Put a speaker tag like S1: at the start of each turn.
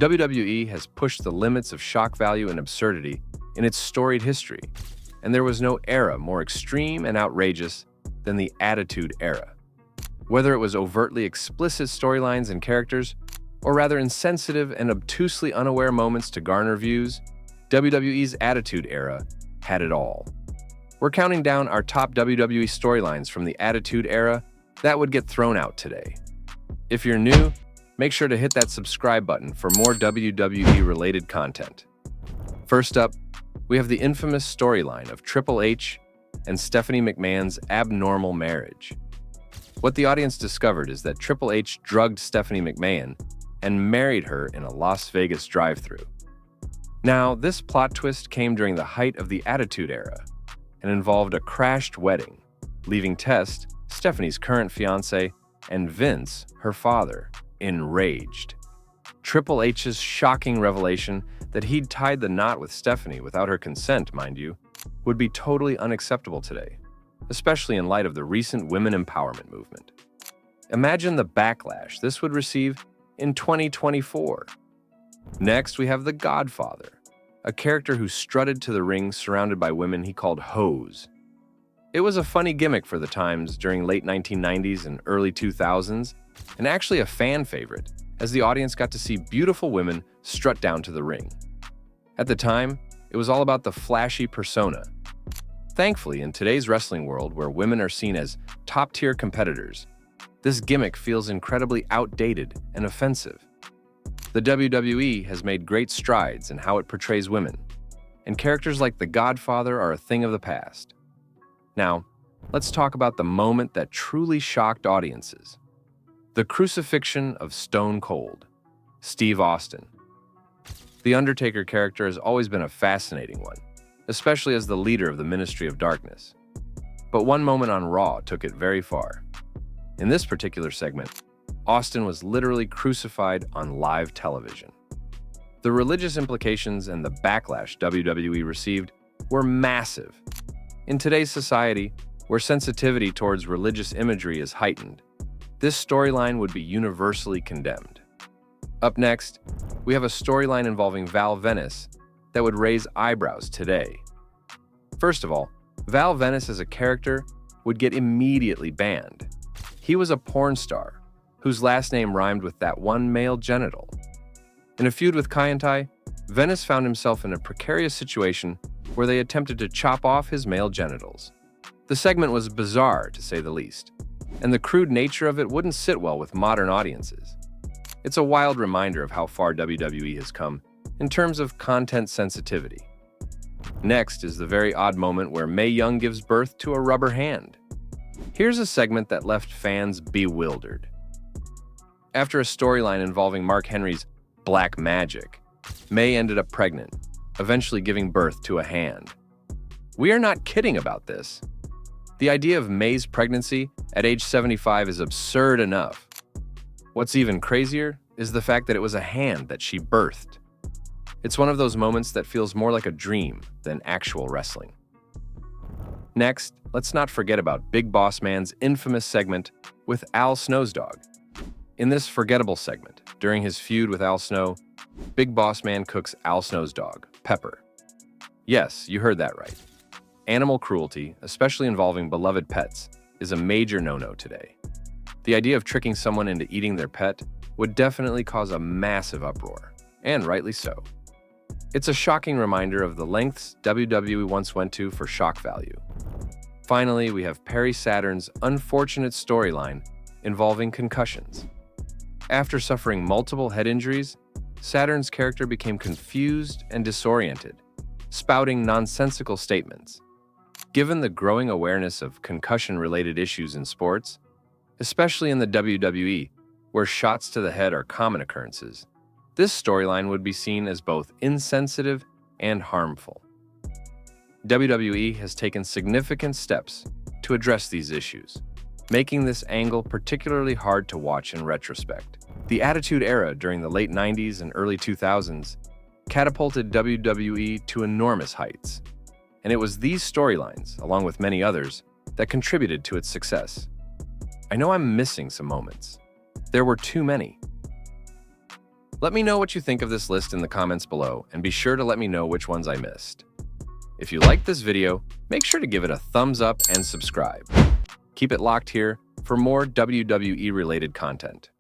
S1: WWE has pushed the limits of shock value and absurdity in its storied history, and there was no era more extreme and outrageous than the Attitude Era. Whether it was overtly explicit storylines and characters, or rather insensitive and obtusely unaware moments to garner views, WWE's Attitude Era had it all. We're counting down our top WWE storylines from the Attitude Era that would get thrown out today. If you're new, make sure to hit that subscribe button for more WWE-related content. First up, we have the infamous storyline of Triple H and Stephanie McMahon's abnormal marriage. What the audience discovered is that Triple H drugged Stephanie McMahon and married her in a Las Vegas drive-thru. Now, this plot twist came during the height of the Attitude Era and involved a crashed wedding, leaving Test, Stephanie's current fiancé, and Vince, her father, enraged. Triple H's shocking revelation that he'd tied the knot with Stephanie without her consent, mind you, would be totally unacceptable today, especially in light of the recent women empowerment movement. Imagine the backlash this would receive in 2024. Next, we have the Godfather, a character who strutted to the ring surrounded by women he called hoes. It was a funny gimmick for the times during late 1990s and early 2000s, and actually a fan favorite, as the audience got to see beautiful women strut down to the ring. At the time, it was all about the flashy persona. Thankfully, in today's wrestling world where women are seen as top-tier competitors, this gimmick feels incredibly outdated and offensive. The WWE has made great strides in how it portrays women, and characters like the Godfather are a thing of the past. Now, let's talk about the moment that truly shocked audiences. The crucifixion of Stone Cold, Steve Austin. The Undertaker character has always been a fascinating one, especially as the leader of the Ministry of Darkness. But one moment on Raw took it very far. In this particular segment, Austin was literally crucified on live television. The religious implications and the backlash WWE received were massive. In today's society, where sensitivity towards religious imagery is heightened, this storyline would be universally condemned. Up next, we have a storyline involving Val Venis that would raise eyebrows today. First of all, Val Venis as a character would get immediately banned. He was a porn star whose last name rhymed with that one male genital. In a feud with Kaientai, Venis found himself in a precarious situation where they attempted to chop off his male genitals. The segment was bizarre, to say the least, and the crude nature of it wouldn't sit well with modern audiences. It's a wild reminder of how far WWE has come in terms of content sensitivity. Next is the very odd moment where Mae Young gives birth to a rubber hand. Here's a segment that left fans bewildered. After a storyline involving Mark Henry's black magic, Mae ended up pregnant, eventually giving birth to a hand. We are not kidding about this. The idea of Mae's pregnancy at age 75 is absurd enough. What's even crazier is the fact that it was a hand that she birthed. It's one of those moments that feels more like a dream than actual wrestling. Next, let's not forget about Big Boss Man's infamous segment with Al Snow's dog. In this forgettable segment, during his feud with Al Snow, Big Boss Man cooks Al Snow's dog, Pepper. Yes, you heard that right. Animal cruelty, especially involving beloved pets, is a major no-no today. The idea of tricking someone into eating their pet would definitely cause a massive uproar, and rightly so. It's a shocking reminder of the lengths WWE once went to for shock value. Finally, we have Perry Saturn's unfortunate storyline involving concussions. After suffering multiple head injuries, Saturn's character became confused and disoriented, spouting nonsensical statements. Given the growing awareness of concussion-related issues in sports, especially in the WWE, where shots to the head are common occurrences, this storyline would be seen as both insensitive and harmful. WWE has taken significant steps to address these issues, making this angle particularly hard to watch in retrospect. The Attitude Era during the late 90s and early 2000s catapulted WWE to enormous heights, and it was these storylines, along with many others, that contributed to its success. I know I'm missing some moments. There were too many. Let me know what you think of this list in the comments below, and be sure to let me know which ones I missed. If you liked this video, make sure to give it a thumbs up and subscribe. Keep it locked here for more WWE-related content.